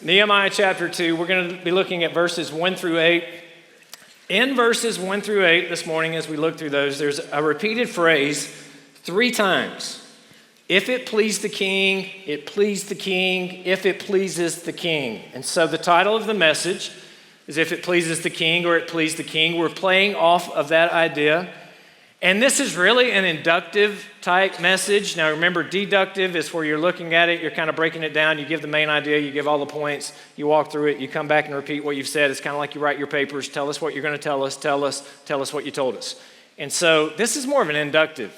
Nehemiah chapter 2, we're going to be looking at verses 1 through 8. In verses 1 through 8 this morning, as we look through those, there's a repeated phrase 3 times. If it pleased the king, it pleased the king, if it pleases the king. And so the title of the message is If It Pleases the King or It Pleased the King. We're playing off of that idea. And this is really an inductive type message. Now remember, deductive is where you're looking at it, you're kind of breaking it down, you give the main idea, you give all the points, you walk through it, you come back and repeat what you've said. It's kind of like you write your papers, tell us what you're going to tell us what you told us. And so this is more of an inductive.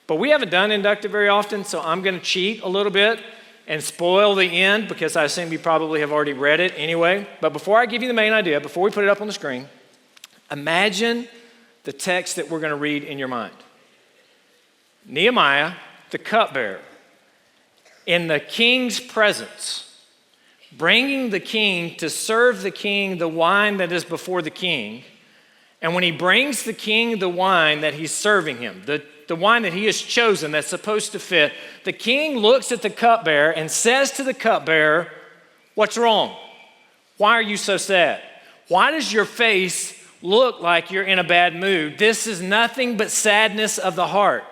But we haven't done inductive very often, so I'm going to cheat a little bit and spoil the end because I assume you probably have already read it anyway. But before I give you the main idea, before we put it up on the screen, imagine the text that we're going to read in your mind. Nehemiah, the cupbearer, in the king's presence, bringing the king to serve the king the wine that is before the king. And when he brings the king the wine that he's serving him, the wine that he has chosen that's supposed to fit, the king looks at the cupbearer and says to the cupbearer, "What's wrong? Why are you so sad? Why does your face look like you're in a bad mood? This is nothing but sadness of the heart."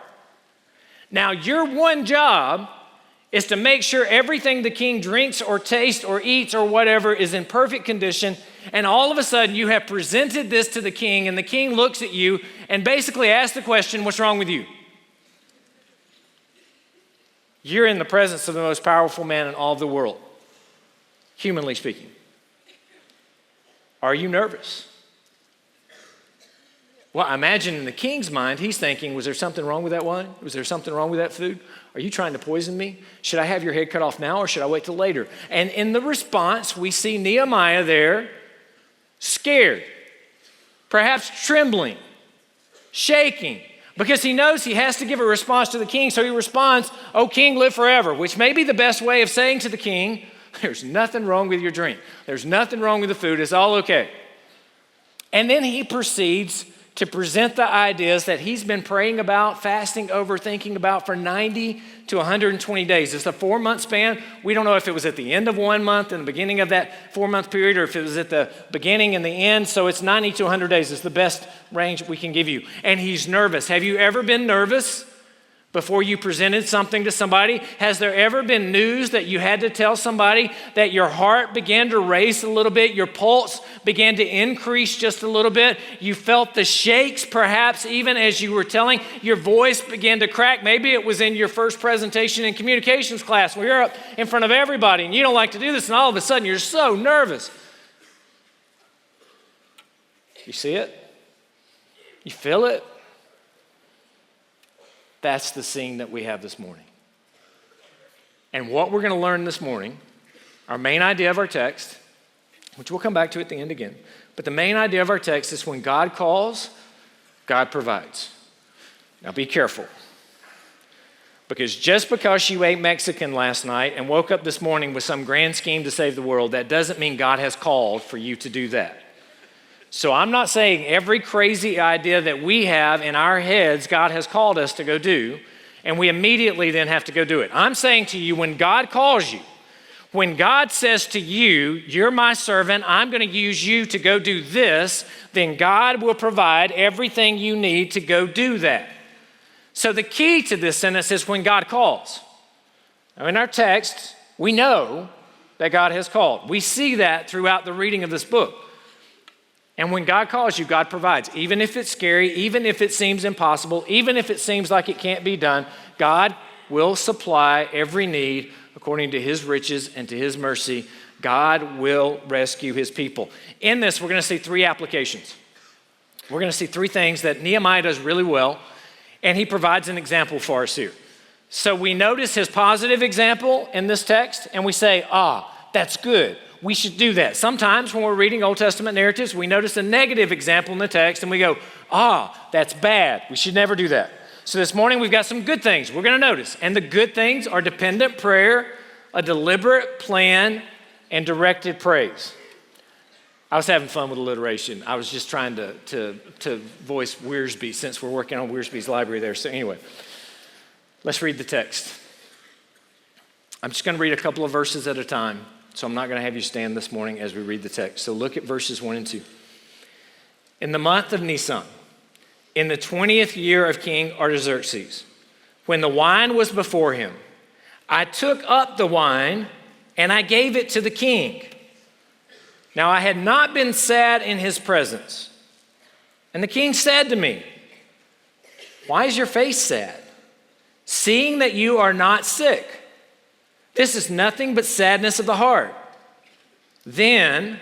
Now, your one job is to make sure everything the king drinks or tastes or eats or whatever is in perfect condition. And all of a sudden, you have presented this to the king, and the king looks at you and basically asks the question, "What's wrong with you?" You're in the presence of the most powerful man in all of the world, humanly speaking. Are you nervous? Well, I imagine in the king's mind, he's thinking, was there something wrong with that wine? Was there something wrong with that food? Are you trying to poison me? Should I have your head cut off now or should I wait till later? And in the response, we see Nehemiah there, scared, perhaps trembling, shaking, because he knows he has to give a response to the king. So he responds, "O king, live forever," which may be the best way of saying to the king, there's nothing wrong with your drink. There's nothing wrong with the food. It's all okay. And then he proceeds to present the ideas that he's been praying about, fasting over, thinking about for 90 to 120 days. It's a 4-month span. We don't know if it was at the end of 1 month and the beginning of that 4-month period, or if it was at the beginning and the end. So it's 90 to 100 days. It's the best range we can give you. And he's nervous. Have you ever been nervous before you presented something to somebody? Has there ever been news that you had to tell somebody that your heart began to race a little bit, your pulse began to increase just a little bit, you felt the shakes perhaps even as you were telling, your voice began to crack? Maybe it was in your first presentation in communications class where you're up in front of everybody and you don't like to do this, and all of a sudden you're so nervous. You see it? You feel it? That's the scene that we have this morning. And what we're going to learn this morning, our main idea of our text, which we'll come back to at the end again, but the main idea of our text is when God calls, God provides. Now be careful. Because just because you ate Mexican last night and woke up this morning with some grand scheme to save the world, that doesn't mean God has called for you to do that. So I'm not saying every crazy idea that we have in our heads, God has called us to go do, and we immediately then have to go do it. I'm saying to you, when God calls you, when God says to you, "You're my servant, I'm going to use you to go do this," then God will provide everything you need to go do that. So the key to this sentence is when God calls. Now in our text, we know that God has called. We see that throughout the reading of this book. And when God calls you, God provides. Even if it's scary, even if it seems impossible, even if it seems like it can't be done, God will supply every need according to his riches and to his mercy. God will rescue his people. In this, we're going to see 3 applications. We're going to see 3 things that Nehemiah does really well, and he provides an example for us here. So we notice his positive example in this text, and we say, that's good. We should do that. Sometimes when we're reading Old Testament narratives, we notice a negative example in the text and we go, that's bad. We should never do that. So this morning we've got some good things we're going to notice. And the good things are dependent prayer, a deliberate plan, and directed praise. I was having fun with alliteration. I was just trying to voice Wiersbe since we're working on Wiersbe's library there. So anyway, let's read the text. I'm just going to read a couple of verses at a time. so I'm not going to have you stand this morning as we read the text. So look at verses 1 and 2. In the month of Nisan, in the 20th year of King Artaxerxes, when the wine was before him, I took up the wine and I gave it to the king. Now I had not been sad in his presence. And the king said to me, why is your face sad, seeing that you are not sick? This is nothing but sadness of the heart. Then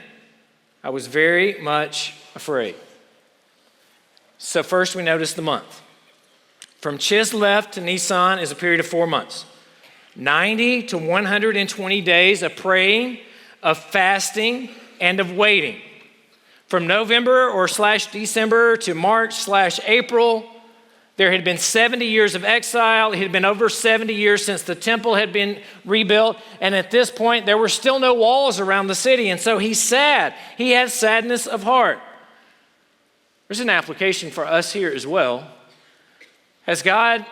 I was very much afraid. So first we notice the month. From Chislev to Nisan is a period of 4 months. 90 to 120 days of praying, of fasting, and of waiting. From November or /December to March /April, there had been 70 years of exile. It had been over 70 years since the temple had been rebuilt. And at this point, there were still no walls around the city. And so he's sad. He has sadness of heart. There's an application for us here as well. Has God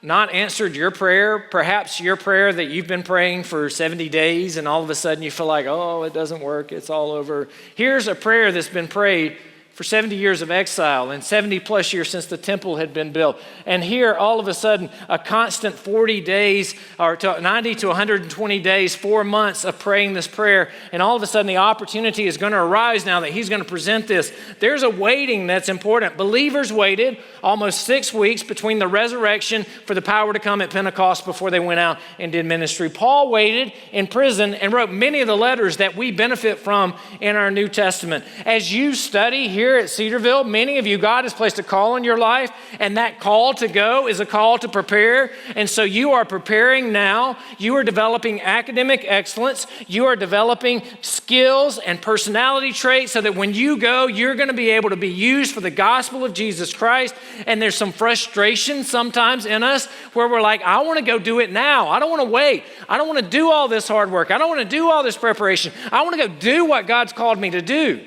not answered your prayer? Perhaps your prayer that you've been praying for 70 days and all of a sudden you feel like, oh, it doesn't work. It's all over. Here's a prayer that's been prayed for 70 years of exile and 70 plus years since the temple had been built. And here, all of a sudden, a constant 40 days or 90 to 120 days, 4 months of praying this prayer. And all of a sudden, the opportunity is going to arise now that he's going to present this. There's a waiting that's important. Believers waited almost 6 weeks between the resurrection for the power to come at Pentecost before they went out and did ministry. Paul waited in prison and wrote many of the letters that we benefit from in our New Testament. As you study here at Cedarville, many of you, God has placed a call in your life, and that call to go is a call to prepare. And so you are preparing now. You are developing academic excellence. You are developing skills and personality traits so that when you go, you're going to be able to be used for the gospel of Jesus Christ. And there's some frustration sometimes in us where we're like, I want to go do it now. I don't want to wait. I don't want to do all this hard work. I don't want to do all this preparation. I want to go do what God's called me to do.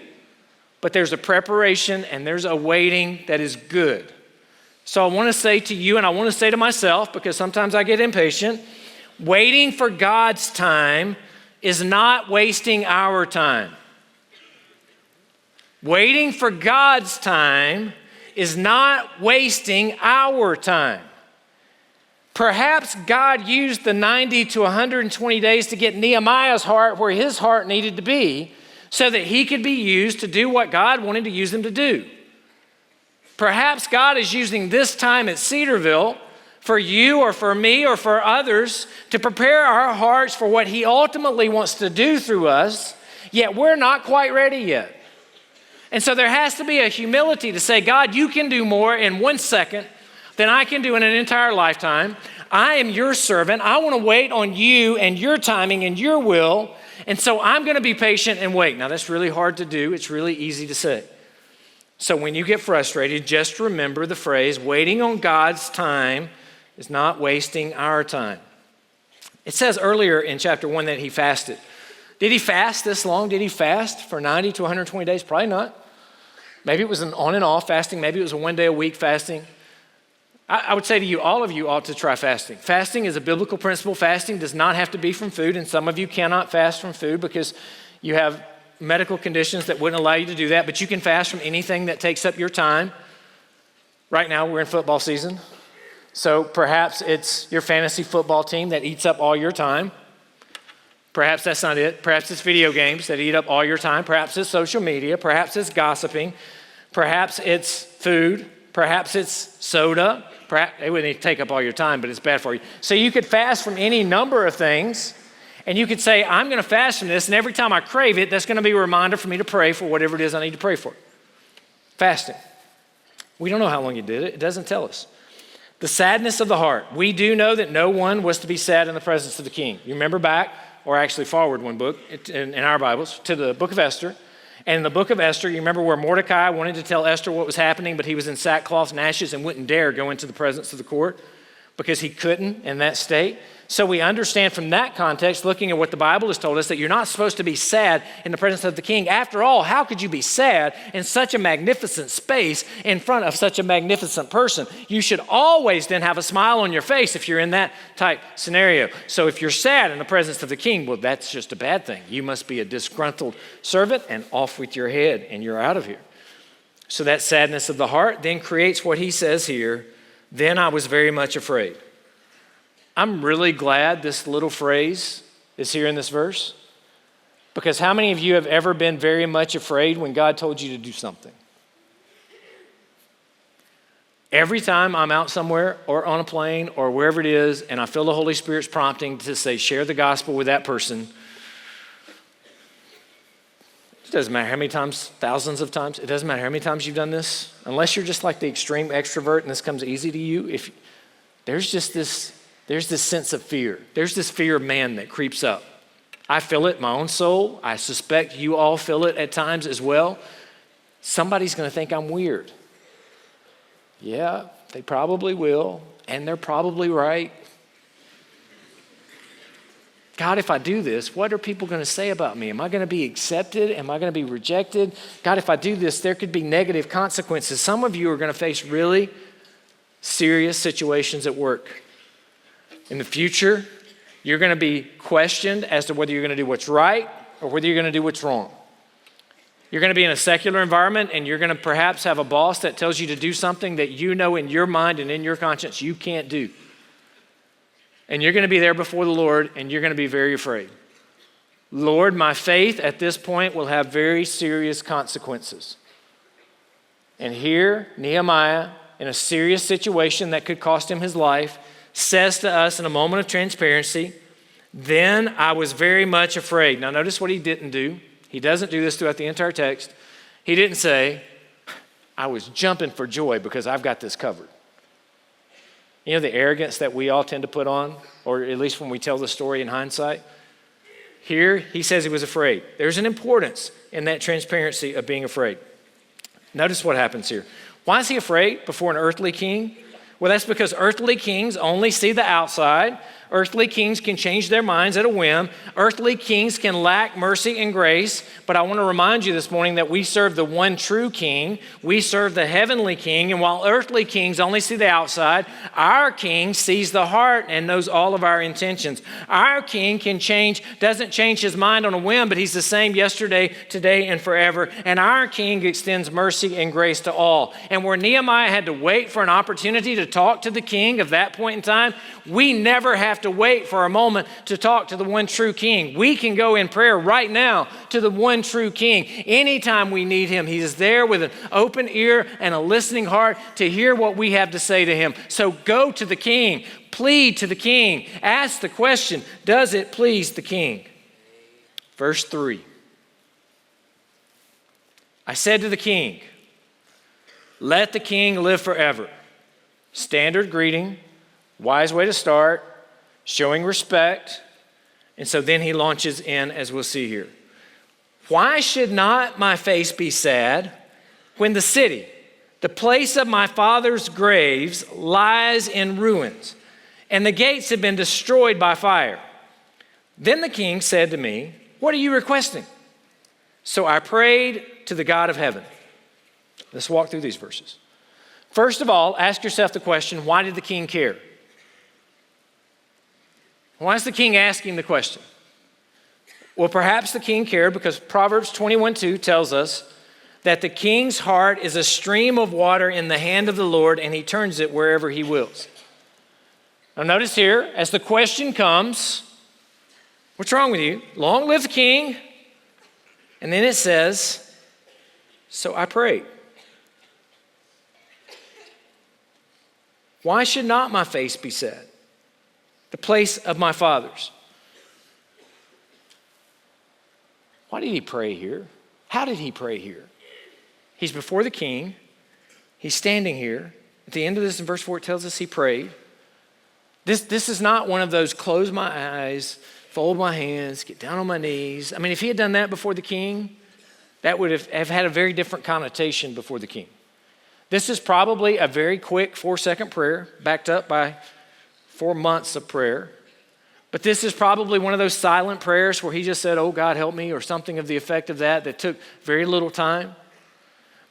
But there's a preparation and there's a waiting that is good. So I want to say to you, and I want to say to myself, because sometimes I get impatient, waiting for God's time is not wasting our time. Waiting for God's time is not wasting our time. Perhaps God used the 90 to 120 days to get Nehemiah's heart where his heart needed to be, so that he could be used to do what God wanted to use him to do. Perhaps God is using this time at Cedarville for you or for me or for others to prepare our hearts for what he ultimately wants to do through us, yet we're not quite ready yet. And so there has to be a humility to say, God, you can do more in 1 second than I can do in an entire lifetime. I am your servant. I want to wait on you and your timing and your will. And so I'm going to be patient and wait. Now, that's really hard to do. It's really easy to say. So when you get frustrated, just remember the phrase, waiting on God's time is not wasting our time. It says earlier in chapter 1 that he fasted. Did he fast this long? Did he fast for 90 to 120 days? Probably not. Maybe it was an on and off fasting. Maybe it was a 1 day a week fasting. I would say to you, all of you ought to try fasting. Fasting is a biblical principle. Fasting does not have to be from food, and some of you cannot fast from food because you have medical conditions that wouldn't allow you to do that, but you can fast from anything that takes up your time. Right now, we're in football season, so perhaps it's your fantasy football team that eats up all your time. Perhaps that's not it. Perhaps it's video games that eat up all your time. Perhaps it's social media. Perhaps it's gossiping. Perhaps it's food. Perhaps it's soda. Perhaps it wouldn't take up all your time, but it's bad for you. So you could fast from any number of things, and you could say, I'm going to fast from this, and every time I crave it, that's going to be a reminder for me to pray for whatever it is I need to pray for. Fasting. We don't know how long you did it. It doesn't tell us. The sadness of the heart. We do know that no one was to be sad in the presence of the king. You remember back, or actually forward one book in our Bibles, to the book of Esther. And in the book of Esther, you remember where Mordecai wanted to tell Esther what was happening, but he was in sackcloth and ashes and wouldn't dare go into the presence of the court. because he couldn't in that state. So we understand from that context, looking at what the Bible has told us, that you're not supposed to be sad in the presence of the king. After all, how could you be sad in such a magnificent space in front of such a magnificent person? You should always then have a smile on your face if you're in that type scenario. So if you're sad in the presence of the king, well, that's just a bad thing. You must be a disgruntled servant, and off with your head, and you're out of here. So that sadness of the heart then creates what he says here, then I was very much afraid. I'm really glad this little phrase is here in this verse, because how many of you have ever been very much afraid when God told you to do something? Every time I'm out somewhere or on a plane or wherever it is, and I feel the Holy Spirit's prompting to say, share the gospel with that person, it doesn't matter how many times, thousands of times, it doesn't matter how many times you've done this, unless you're just like the extreme extrovert and this comes easy to you, if there's this sense of fear. There's this fear of man that creeps up. I feel it in my own soul. I suspect you all feel it at times as well. Somebody's going to think I'm weird. Yeah, they probably will, and they're probably right. God, if I do this, what are people going to say about me? Am I going to be accepted? Am I going to be rejected? God, if I do this, there could be negative consequences. Some of you are going to face really serious situations at work. In the future, you're going to be questioned as to whether you're going to do what's right or whether you're going to do what's wrong. You're going to be in a secular environment, and you're going to perhaps have a boss that tells you to do something that you know in your mind and in your conscience you can't do. And you're going to be there before the Lord, and you're going to be very afraid. Lord, my faith at this point will have very serious consequences. And here, Nehemiah, in a serious situation that could cost him his life, says to us in a moment of transparency, then I was very much afraid. Now notice what he didn't do. He doesn't do this throughout the entire text. He didn't say, I was jumping for joy because I've got this covered. You know the arrogance that we all tend to put on, or at least when we tell the story in hindsight? Here, he says he was afraid. There's an importance in that transparency of being afraid. Notice what happens here. Why is he afraid before an earthly king? Well, that's because earthly kings only see the outside. Earthly kings can change their minds at a whim. Earthly kings can lack mercy and grace. But I want to remind you this morning that we serve the one true king. We serve the heavenly king. And while earthly kings only see the outside, our king sees the heart and knows all of our intentions. Our king doesn't change his mind on a whim, but he's the same yesterday, today, and forever. And our king extends mercy and grace to all. And where Nehemiah had to wait for an opportunity to talk to the king of that point in time, we never have to wait for a moment to talk to the one true king. We can go in prayer right now to the one true king. Anytime we need him, he is there with an open ear and a listening heart to hear what we have to say to him. So go to the king, plead to the king, ask the question, does it please the king? Verse 3. I said to the king, let the king live forever. Standard greeting, wise way to start, showing respect. And so then he launches in, as we'll see here. Why should not my face be sad when the city, the place of my father's graves, lies in ruins, and the gates have been destroyed by fire? Then the king said to me, what are you requesting? So I prayed to the God of heaven. Let's walk through these verses. First of all, ask yourself the question, why did the king care? Why is the king asking the question? Well, perhaps the king cared because Proverbs 21:2 tells us that the king's heart is a stream of water in the hand of the Lord, and he turns it wherever he wills. Now notice here, as the question comes, what's wrong with you? Long live the king. And then it says, so I prayed. Why should not my face be sad? The place of my fathers. Why did he pray here? How did he pray here? He's before the king. He's standing here. At the end of this, in verse 4, it tells us he prayed. This is not one of those close my eyes, fold my hands, get down on my knees. I mean, if he had done that before the king, that would have had a very different connotation before the king. This is probably a very quick 4-second prayer backed up by 4 months of prayer. But this is probably one of those silent prayers where he just said, oh, God, help me, or something of the effect of that took very little time.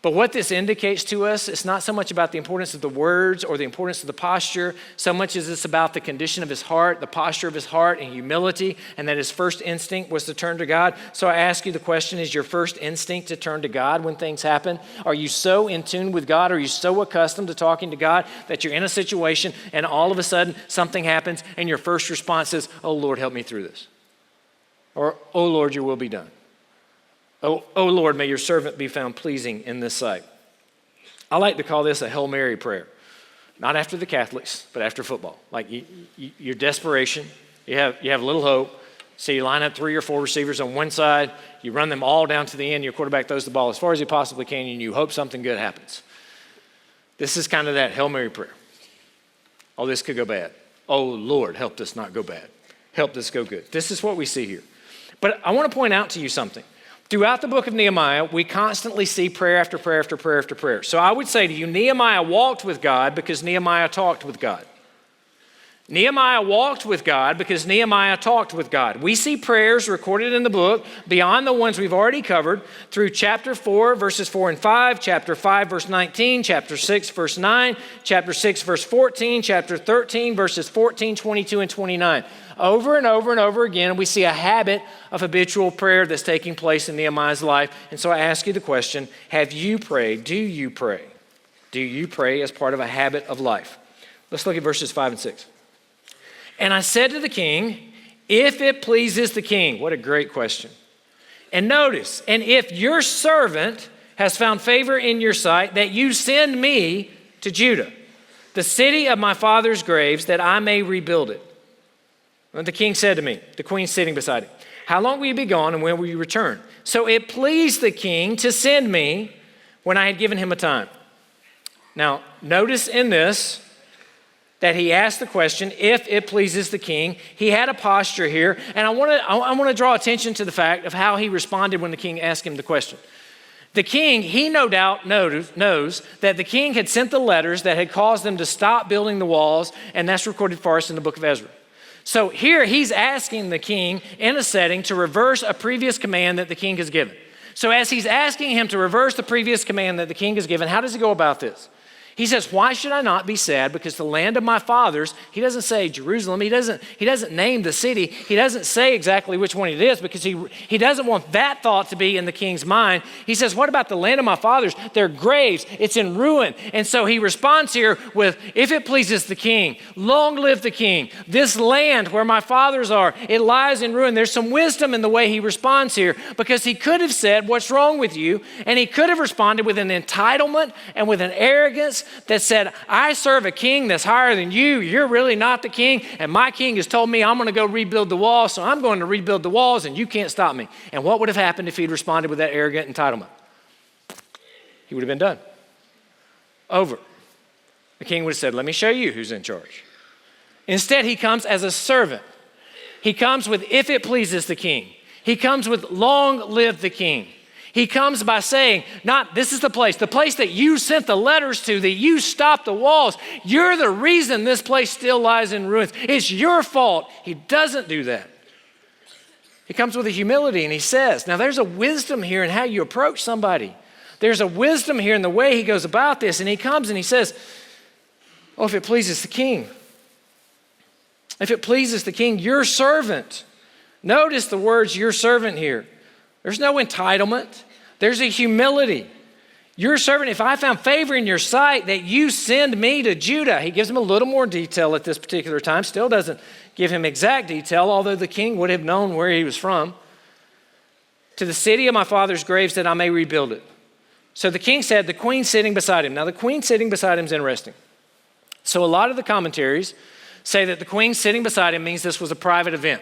But what this indicates to us, it's not so much about the importance of the words or the importance of the posture, so much as it's about the condition of his heart, the posture of his heart and humility, and that his first instinct was to turn to God. So I ask you the question, is your first instinct to turn to God when things happen? Are you so in tune with God? Are you so accustomed to talking to God that you're in a situation and all of a sudden something happens and your first response is, oh, Lord, help me through this? Or, oh, Lord, your will be done. Oh, Lord, may your servant be found pleasing in this sight. I like to call this a Hail Mary prayer. Not after the Catholics, but after football. Like your desperation, you have a little hope. So you line up 3 or 4 receivers on one side, you run them all down to the end, your quarterback throws the ball as far as he possibly can, and you hope something good happens. This is kind of that Hail Mary prayer. Oh, this could go bad. Oh, Lord, help this not go bad. Help this go good. This is what we see here. But I want to point out to you something. Throughout the book of Nehemiah, we constantly see prayer after prayer after prayer after prayer. So I would say to you, Nehemiah walked with God because Nehemiah talked with God. Nehemiah walked with God because Nehemiah talked with God. We see prayers recorded in the book beyond the ones we've already covered through chapter 4, verses 4 and 5, chapter 5, verse 19, chapter 6, verse 9, chapter 6, verse 14, chapter 13, verses 14, 22, and 29. Over and over and over again, we see a habit of habitual prayer that's taking place in Nehemiah's life. And so I ask you the question, have you prayed? Do you pray? Do you pray as part of a habit of life? Let's look at verses 5 and 6. And I said to the king, if it pleases the king. What a great question. And notice, and if your servant has found favor in your sight, that you send me to Judah, the city of my father's graves, that I may rebuild it. And the king said to me, the queen sitting beside him, how long will you be gone and when will you return? So it pleased the king to send me when I had given him a time. Now, notice in this that he asked the question, if it pleases the king. He had a posture here, and I want to draw attention to the fact of how he responded when the king asked him the question. The king, he no doubt knows that the king had sent the letters that had caused them to stop building the walls, and that's recorded for us in the book of Ezra. So here he's asking the king in a setting to reverse a previous command that the king has given. So as he's asking him to reverse the previous command that the king has given, how does he go about this? He says, why should I not be sad? Because the land of my fathers, he doesn't say Jerusalem. He doesn't name the city. He doesn't say exactly which one it is because he doesn't want that thought to be in the king's mind. He says, what about the land of my fathers? Their graves, it's in ruin. And so he responds here with, if it pleases the king, long live the king. This land where my fathers are, it lies in ruin. There's some wisdom in the way he responds here because he could have said, what's wrong with you? And he could have responded with an entitlement and with an arrogance that said, I serve a king that's higher than you. You're really not the king. And my king has told me I'm going to go rebuild the wall. So I'm going to rebuild the walls and you can't stop me. And what would have happened if he'd responded with that arrogant entitlement? He would have been done. Over. The king would have said, let me show you who's in charge. Instead, he comes as a servant. He comes with, if it pleases the king. He comes with, long live the king. He comes by saying, not this is the place that you sent the letters to, that you stopped the walls. You're the reason this place still lies in ruins. It's your fault. He doesn't do that. He comes with a humility and he says, now there's a wisdom here in how you approach somebody. There's a wisdom here in the way he goes about this. And he comes and he says, oh, if it pleases the king. If it pleases the king, your servant. Notice the words, your servant here. There's no entitlement. There's a humility. Your servant, if I found favor in your sight, that you send me to Judah. He gives him a little more detail at this particular time. Still doesn't give him exact detail, although the king would have known where he was from. To the city of my father's graves that I may rebuild it. So the king said, the queen sitting beside him. Now the queen sitting beside him is interesting. So a lot of the commentaries say that the queen sitting beside him means this was a private event.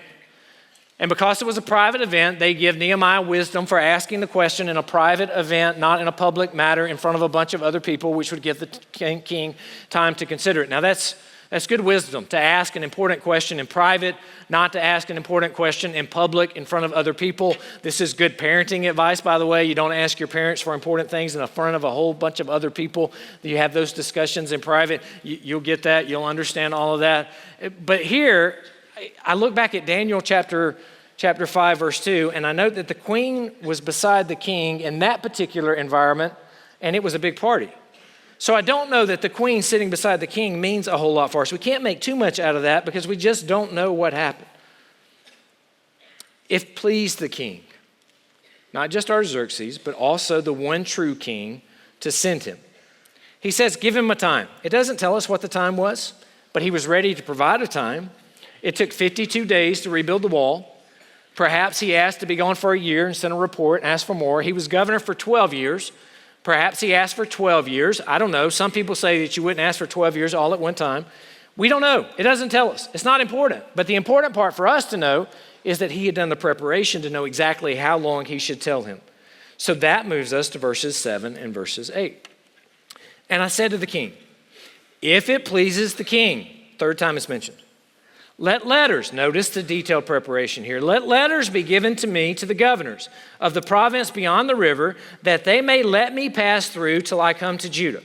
And because it was a private event, they give Nehemiah wisdom for asking the question in a private event, not in a public matter in front of a bunch of other people, which would give the king time to consider it. Now that's That's good wisdom, to ask an important question in private, not to ask an important question in public in front of other people. This is good parenting advice, by the way. You don't ask your parents for important things in front of a whole bunch of other people. You have those discussions in private. You'll get that. You'll understand all of that. But here, I look back at Daniel chapter 5, verse 2, and I note that the queen was beside the king in that particular environment, and it was a big party. So I don't know that the queen sitting beside the king means a whole lot for us. We can't make too much out of that because we just don't know what happened. It pleased the king, not just Artaxerxes, but also the one true king, to send him. He says, give him a time. It doesn't tell us what the time was, but he was ready to provide a time. It took 52 days to rebuild the wall. Perhaps he asked to be gone for a year and sent a report and asked for more. He was governor for 12 years. Perhaps he asked for 12 years. I don't know. Some people say that you wouldn't ask for 12 years all at one time. We don't know. It doesn't tell us. It's not important. But the important part for us to know is that he had done the preparation to know exactly how long he should tell him. So that moves us to verses 7 and verses 8. And I said to the king, if it pleases the king, third time it's mentioned, let letters, notice the detailed preparation here, let letters be given to me, to the governors of the province beyond the river, that they may let me pass through till I come to Judah.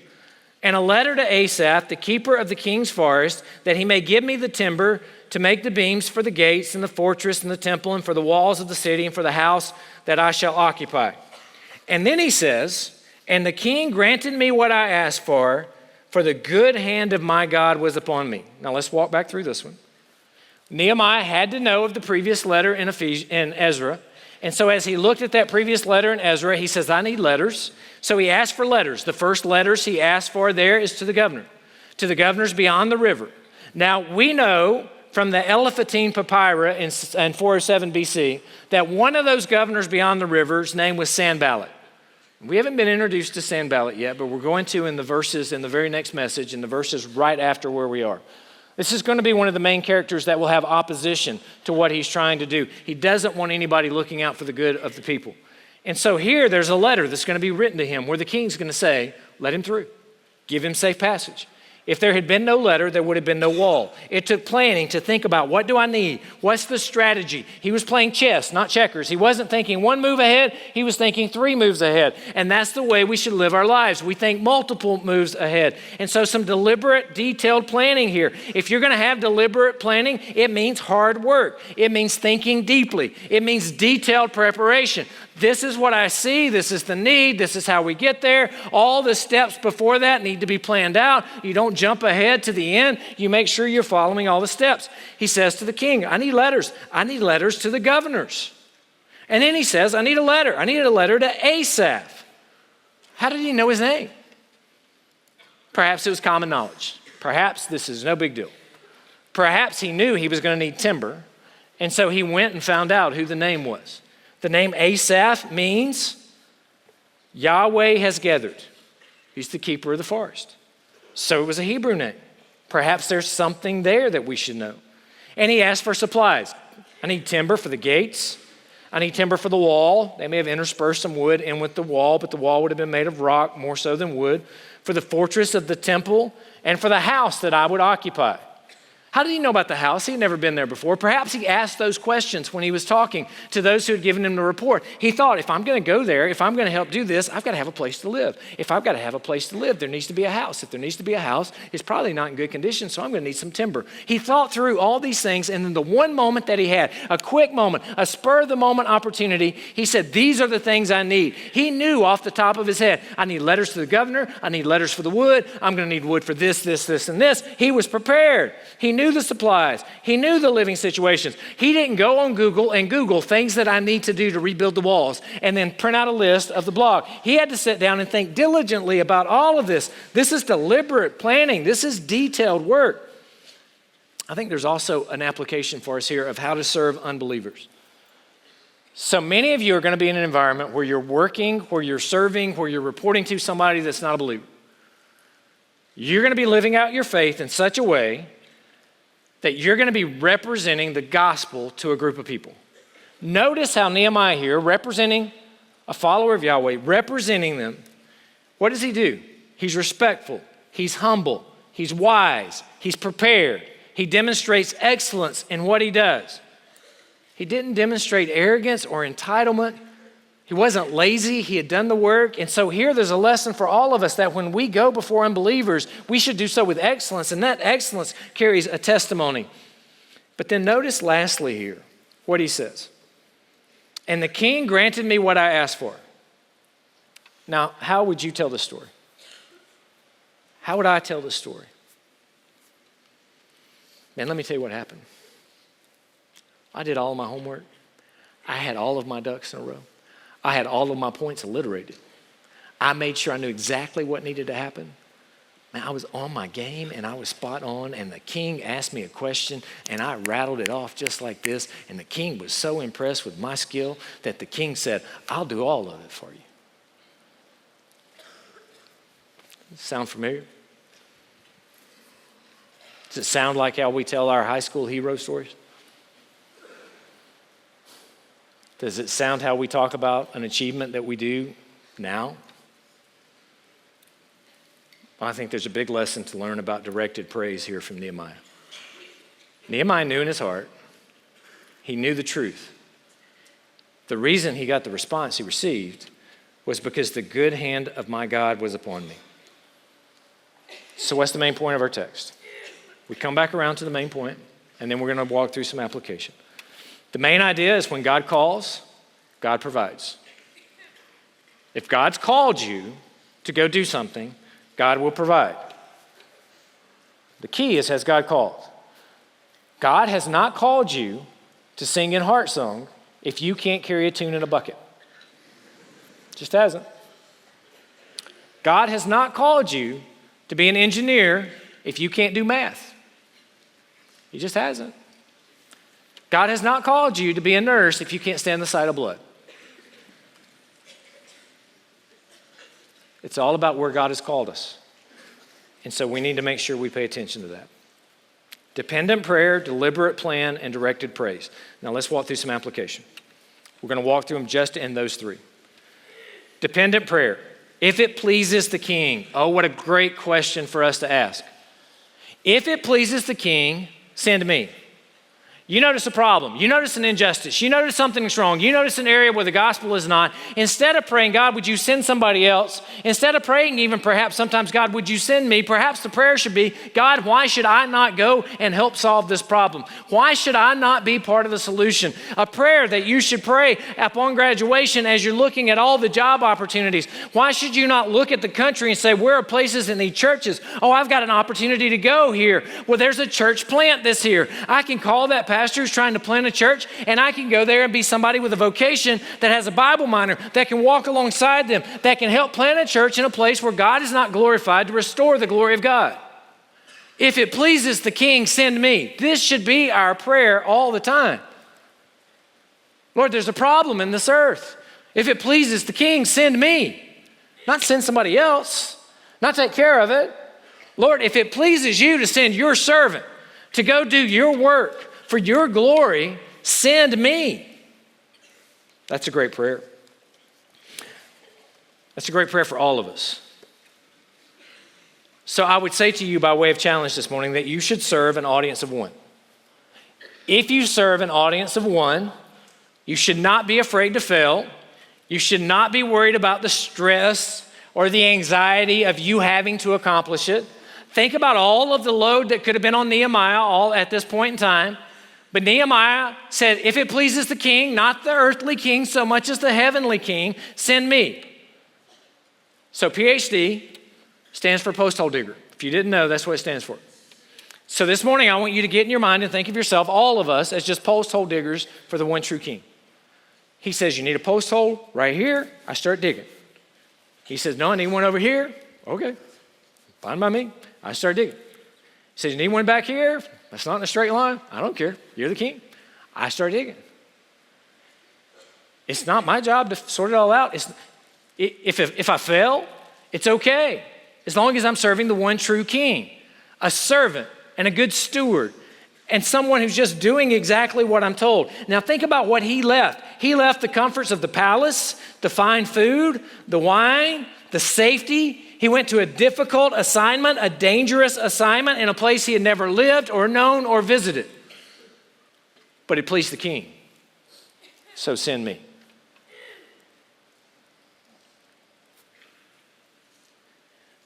And a letter to Asaph, the keeper of the king's forest, that he may give me the timber to make the beams for the gates and the fortress and the temple and for the walls of the city and for the house that I shall occupy. And then he says, and the king granted me what I asked for the good hand of my God was upon me. Now let's walk back through this one. Nehemiah had to know of the previous letter in Ezra. And so as he looked at that previous letter in Ezra, he says, I need letters. So he asked for letters. The first letters he asked for there is to the governor, to the governors beyond the river. Now we know from the Elephantine Papyrus in 407 BC that one of those governors beyond the river's name was Sanballat. We haven't been introduced to Sanballat yet, but we're going to in the verses in the very next message, in the verses right after where we are. This is going to be one of the main characters that will have opposition to what he's trying to do. He doesn't want anybody looking out for the good of the people. And so here there's a letter that's going to be written to him where the king's going to say, let him through, give him safe passage. If there had been no letter, there would have been no wall. It took planning to think about, what do I need? What's the strategy? He was playing chess, not checkers. He wasn't thinking one move ahead. He was thinking 3 moves ahead. And that's the way we should live our lives. We think multiple moves ahead. And so some deliberate, detailed planning here. If you're going to have deliberate planning, it means hard work. It means thinking deeply. It means detailed preparation. This is what I see. This is the need. This is how we get there. All the steps before that need to be planned out. You don't jump ahead to the end. You make sure you're following all the steps. He says to the king, I need letters. I need letters to the governors. And then he says, I need a letter. I need a letter to Asaph. How did he know his name? Perhaps it was common knowledge. Perhaps this is no big deal. Perhaps he knew he was going to need timber. And so he went and found out who the name was. The name Asaph means Yahweh has gathered. He's the keeper of the forest. So it was a Hebrew name. Perhaps there's something there that we should know. And he asked for supplies. I need timber for the gates. I need timber for the wall. They may have interspersed some wood in with the wall, but the wall would have been made of rock more so than wood. For the fortress of the temple and for the house that I would occupy. How did he know about the house? He'd never been there before. Perhaps he asked those questions when he was talking to those who had given him the report. He thought, if I'm going to go there, if I'm going to help do this, I've got to have a place to live. If I've got to have a place to live, there needs to be a house. If there needs to be a house, it's probably not in good condition, so I'm going to need some timber. He thought through all these things, and then the one moment that he had, a quick moment, a spur-of-the-moment opportunity, he said, these are the things I need. He knew off the top of his head, I need letters to the governor. I need letters for the wood. I'm going to need wood for this, this, this, and this. He was prepared. He knew the supplies. He knew the living situations. He didn't go on Google and Google things that I need to do to rebuild the walls and then print out a list of the blog. He had to sit down and think diligently about all of this. This is deliberate planning. This is detailed work. I think there's also an application for us here of how to serve unbelievers. So many of you are going to be in an environment where you're working, where you're serving, where you're reporting to somebody that's not a believer. You're going to be living out your faith in such a way that you're going to be representing the gospel to a group of people. Notice how Nehemiah here, representing a follower of Yahweh, representing them, what does he do? He's respectful. He's humble. He's wise. He's prepared. He demonstrates excellence in what he does. He didn't demonstrate arrogance or entitlement. He wasn't lazy. He had done the work. And so here there's a lesson for all of us that when we go before unbelievers, we should do so with excellence. And that excellence carries a testimony. But then notice lastly here what he says. And the king granted me what I asked for. Now, how would you tell the story? How would I tell the story? Man, let me tell you what happened. I did all of my homework. I had all of my ducks in a row. I had all of my points alliterated. I made sure I knew exactly what needed to happen. Man, I was on my game and I was spot on, and the king asked me a question and I rattled it off just like this, and the king was so impressed with my skill that the king said, I'll do all of it for you. Sound familiar? Does it sound like how we tell our high school hero stories? Does it sound how we talk about an achievement that we do now? I think there's a big lesson to learn about directed praise here from Nehemiah. Nehemiah knew in his heart, he knew the truth. The reason he got the response he received was because the good hand of my God was upon me. So what's the main point of our text? We come back around to the main point, and then we're going to walk through some application. The main idea is when God calls, God provides. If God's called you to go do something, God will provide. The key is, has God called? God has not called you to sing in heart song if you can't carry a tune in a bucket. Just hasn't. God has not called you to be an engineer if you can't do math. He just hasn't. God has not called you to be a nurse if you can't stand the sight of blood. It's all about where God has called us. And so we need to make sure we pay attention to that. Dependent prayer, deliberate plan, and directed praise. Now let's walk through some application. We're going to walk through them just in those three. Dependent prayer. If it pleases the king. Oh, what a great question for us to ask. If it pleases the king, send me. You notice a problem. You notice an injustice. You notice something's wrong. You notice an area where the gospel is not. Instead of praying, God, would you send somebody else? Instead of praying even perhaps sometimes, God, would you send me? Perhaps the prayer should be, God, why should I not go and help solve this problem? Why should I not be part of the solution? A prayer that you should pray upon graduation as you're looking at all the job opportunities. Why should you not look at the country and say, where are places in these churches? Oh, I've got an opportunity to go here. Well, there's a church plant this here. I can call that pastor who's trying to plant a church, and I can go there and be somebody with a vocation that has a Bible minor that can walk alongside them, that can help plant a church in a place where God is not glorified to restore the glory of God. If it pleases the king, send me. This should be our prayer all the time. Lord, there's a problem in this earth. If it pleases the king, send me. Not send somebody else, not take care of it. Lord, if it pleases you to send your servant to go do your work for your glory, send me. That's a great prayer. That's a great prayer for all of us. So I would say to you by way of challenge this morning that you should serve an audience of one. If you serve an audience of one, you should not be afraid to fail. You should not be worried about the stress or the anxiety of you having to accomplish it. Think about all of the load that could have been on Nehemiah all at this point in time. But Nehemiah said, if it pleases the king, not the earthly king so much as the heavenly king, send me. So PhD stands for post hole digger. If you didn't know, that's what it stands for. So this morning, I want you to get in your mind and think of yourself, all of us, as just post hole diggers for the one true king. He says, you need a post hole right here. I start digging. He says, no, I need one over here. Okay, fine by me. I start digging. He says, you need one back here? That's not in a straight line. I don't care. You're the king. I start digging. It's not my job to sort it all out. If I fail, it's okay. As long as I'm serving the one true king, a servant and a good steward, and someone who's just doing exactly what I'm told. Now think about what he left. He left the comforts of the palace, the fine food, the wine, the safety. He went to a difficult assignment, a dangerous assignment in a place he had never lived or known or visited. But it pleased the king. So send me.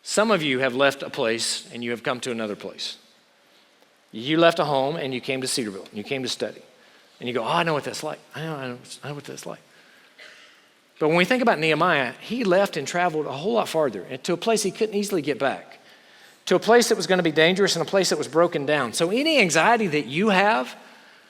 Some of you have left a place and you have come to another place. You left a home and you came to Cedarville. You came to study. And you go, I know what that's like. I know what that's like. But when we think about Nehemiah, he left and traveled a whole lot farther to a place he couldn't easily get back, to a place that was going to be dangerous and a place that was broken down. So any anxiety that you have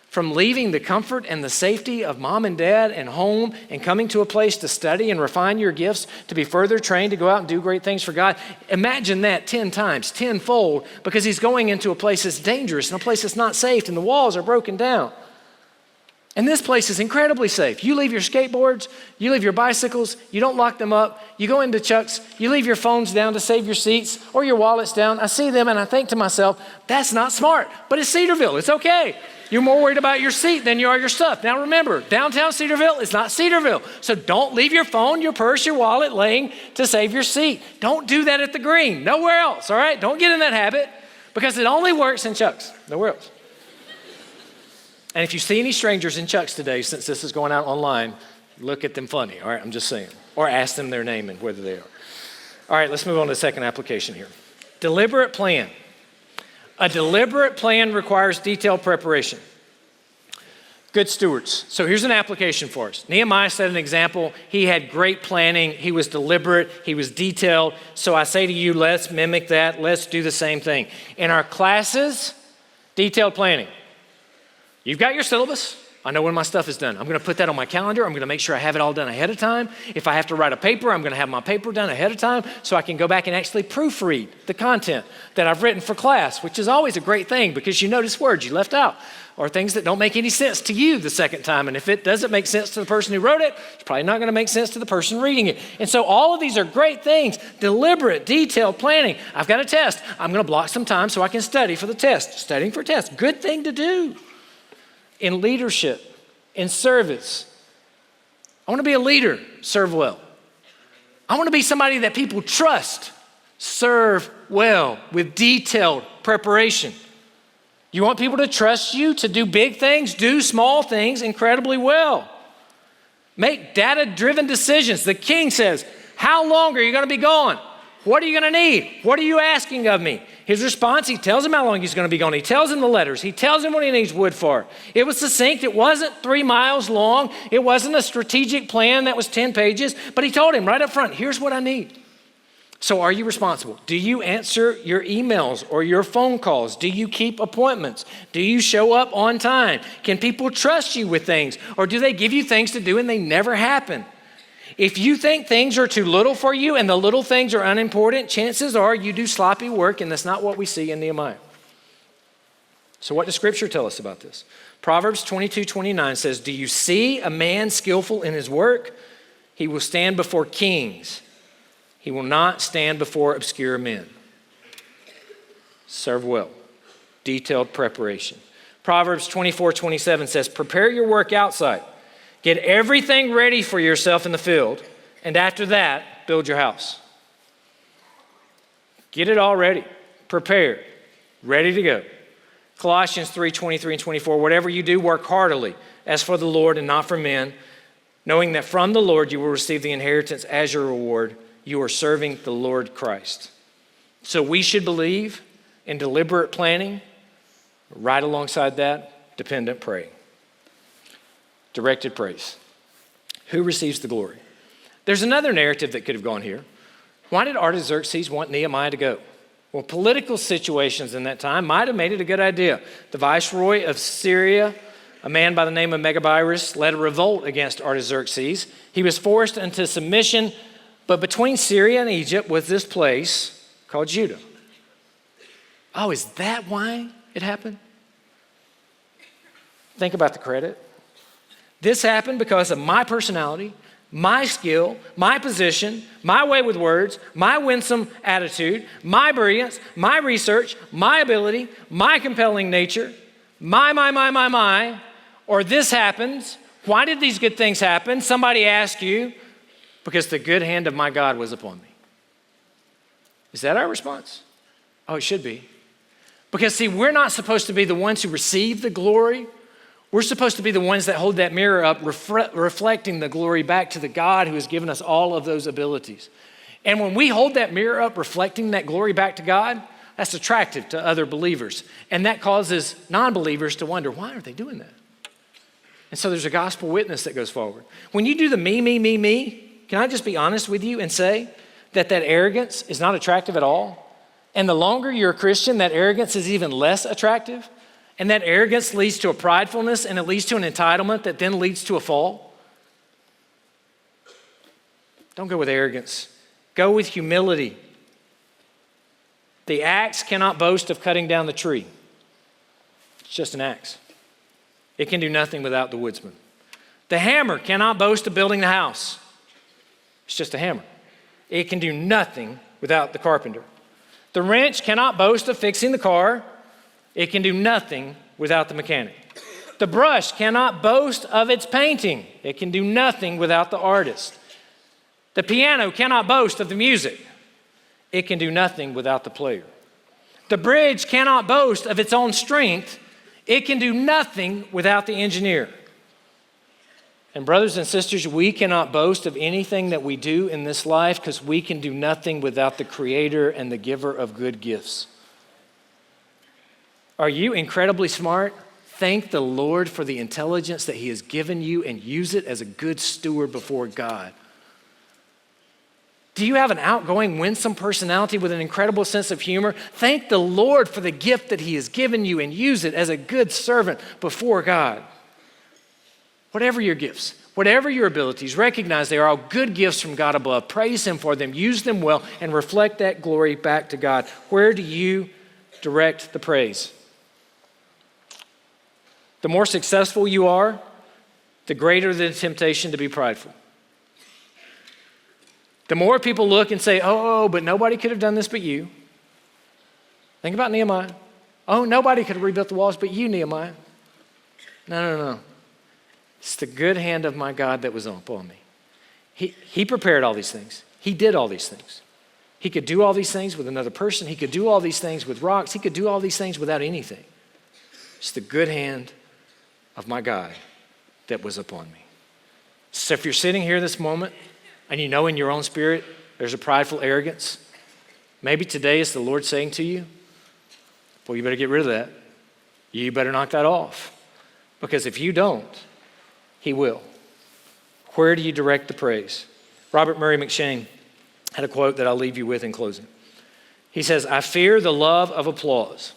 from leaving the comfort and the safety of mom and dad and home and coming to a place to study and refine your gifts, to be further trained to go out and do great things for God, imagine that 10 times, tenfold, because he's going into a place that's dangerous and a place that's not safe and the walls are broken down. And this place is incredibly safe. You leave your skateboards, you leave your bicycles, you don't lock them up, you go into Chuck's, you leave your phones down to save your seats or your wallets down. I see them and I think to myself, that's not smart, but it's Cedarville, it's okay. You're more worried about your seat than you are your stuff. Now remember, downtown Cedarville is not Cedarville. So don't leave your phone, your purse, your wallet laying to save your seat. Don't do that at the Green, nowhere else, all right? Don't get in that habit because it only works in Chuck's, nowhere else. And if you see any strangers in Chuck's today, since this is going out online, look at them funny, all right? I'm just saying. Or ask them their name and whether they are. All right, let's move on to the second application here. Deliberate plan. A deliberate plan requires detailed preparation. Good stewards. So here's an application for us. Nehemiah set an example. He had great planning. He was deliberate. He was detailed. So I say to you, let's mimic that. Let's do the same thing. In our classes, detailed planning. You've got your syllabus. I know when my stuff is done. I'm going to put that on my calendar. I'm going to make sure I have it all done ahead of time. If I have to write a paper, I'm going to have my paper done ahead of time so I can go back and actually proofread the content that I've written for class, which is always a great thing because you notice words you left out or things that don't make any sense to you the second time. And if it doesn't make sense to the person who wrote it, it's probably not going to make sense to the person reading it. And so all of these are great things, deliberate, detailed planning. I've got a test. I'm going to block some time so I can study for the test. Studying for tests, good thing to do. In leadership, in service. I want to be a leader, serve well. I want to be somebody that people trust, serve well with detailed preparation. You want people to trust you to do big things, do small things incredibly well. Make data-driven decisions. The king says, how long are you going to be gone? What are you going to need? What are you asking of me? His response, he tells him how long he's going to be gone. He tells him the letters. He tells him what he needs wood for. It was succinct. It wasn't 3 miles long. It wasn't a strategic plan that was 10 pages. But he told him right up front, here's what I need. So are you responsible? Do you answer your emails or your phone calls? Do you keep appointments? Do you show up on time? Can people trust you with things? Or do they give you things to do and they never happen? If you think things are too little for you and the little things are unimportant, chances are you do sloppy work, and that's not what we see in Nehemiah. So what does Scripture tell us about this? Proverbs 22:29 says, do you see a man skillful in his work? He will stand before kings. He will not stand before obscure men. Serve well. Detailed preparation. Proverbs 24:27 says, prepare your work outside. Get everything ready for yourself in the field, and after that, build your house. Get it all ready, prepared, ready to go. Colossians 3:23 and 24, whatever you do, work heartily, as for the Lord and not for men, knowing that from the Lord you will receive the inheritance as your reward. You are serving the Lord Christ. So we should believe in deliberate planning. Right alongside that, dependent praying. Directed praise. Who receives the glory? There's another narrative that could have gone here. Why did Artaxerxes want Nehemiah to go? Well, political situations in that time might have made it a good idea. The viceroy of Syria, a man by the name of Megabyzus, led a revolt against Artaxerxes. He was forced into submission, but between Syria and Egypt was this place called Judah. Oh, is that why it happened? Think about the credit. This happened because of my personality, my skill, my position, my way with words, my winsome attitude, my brilliance, my research, my ability, my compelling nature, my, or this happens. Why did these good things happen? Somebody asked you, because the good hand of my God was upon me. Is that our response? Oh, it should be. Because see, we're not supposed to be the ones who receive the glory. We're supposed to be the ones that hold that mirror up, reflecting the glory back to the God who has given us all of those abilities. And when we hold that mirror up, reflecting that glory back to God, that's attractive to other believers. And that causes non-believers to wonder, why are they doing that? And so there's a gospel witness that goes forward. When you do the me, can I just be honest with you and say that arrogance is not attractive at all? And the longer you're a Christian, that arrogance is even less attractive. And that arrogance leads to a pridefulness, and it leads to an entitlement that then leads to a fall. Don't go with arrogance. Go with humility. The axe cannot boast of cutting down the tree. It's just an axe. It can do nothing without the woodsman. The hammer cannot boast of building the house. It's just a hammer. It can do nothing without the carpenter. The wrench cannot boast of fixing the car. It can do nothing without the mechanic. The brush cannot boast of its painting. It can do nothing without the artist. The piano cannot boast of the music. It can do nothing without the player. The bridge cannot boast of its own strength. It can do nothing without the engineer. And brothers and sisters, we cannot boast of anything that we do in this life because we can do nothing without the Creator and the giver of good gifts. Are you incredibly smart? Thank the Lord for the intelligence that He has given you and use it as a good steward before God. Do you have an outgoing, winsome personality with an incredible sense of humor? Thank the Lord for the gift that He has given you and use it as a good servant before God. Whatever your gifts, whatever your abilities, recognize they are all good gifts from God above. Praise Him for them, use them well, and reflect that glory back to God. Where do you direct the praise? The more successful you are, the greater the temptation to be prideful. The more people look and say, oh, but nobody could have done this but you. Think about Nehemiah. Oh, nobody could have rebuilt the walls but you, Nehemiah. No. It's the good hand of my God that was upon me. He prepared all these things. He did all these things. He could do all these things with another person. He could do all these things with rocks. He could do all these things without anything. It's the good hand of my God that was upon me. So if you're sitting here this moment and you know in your own spirit there's a prideful arrogance, maybe today is the Lord saying to you, well, you better get rid of that. You better knock that off. Because if you don't, He will. Where do you direct the praise? Robert Murray McShane had a quote that I'll leave you with in closing. He says, I fear the love of applause.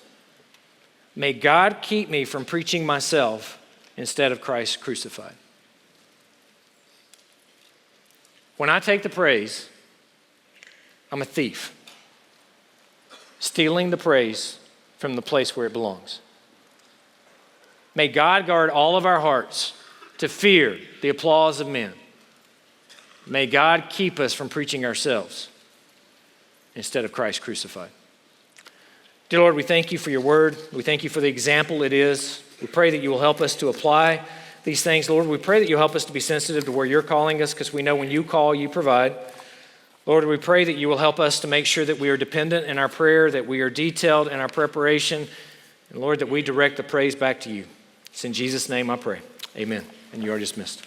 May God keep me from preaching myself instead of Christ crucified. When I take the praise, I'm a thief, stealing the praise from the place where it belongs. May God guard all of our hearts to fear the applause of men. May God keep us from preaching ourselves instead of Christ crucified. Dear Lord, we thank you for your word. We thank you for the example it is. We pray that you will help us to apply these things. Lord, we pray that you'll help us to be sensitive to where you're calling us, because we know when you call, you provide. Lord, we pray that you will help us to make sure that we are dependent in our prayer, that we are detailed in our preparation, and Lord, that we direct the praise back to you. It's in Jesus' name I pray. Amen. And you are dismissed.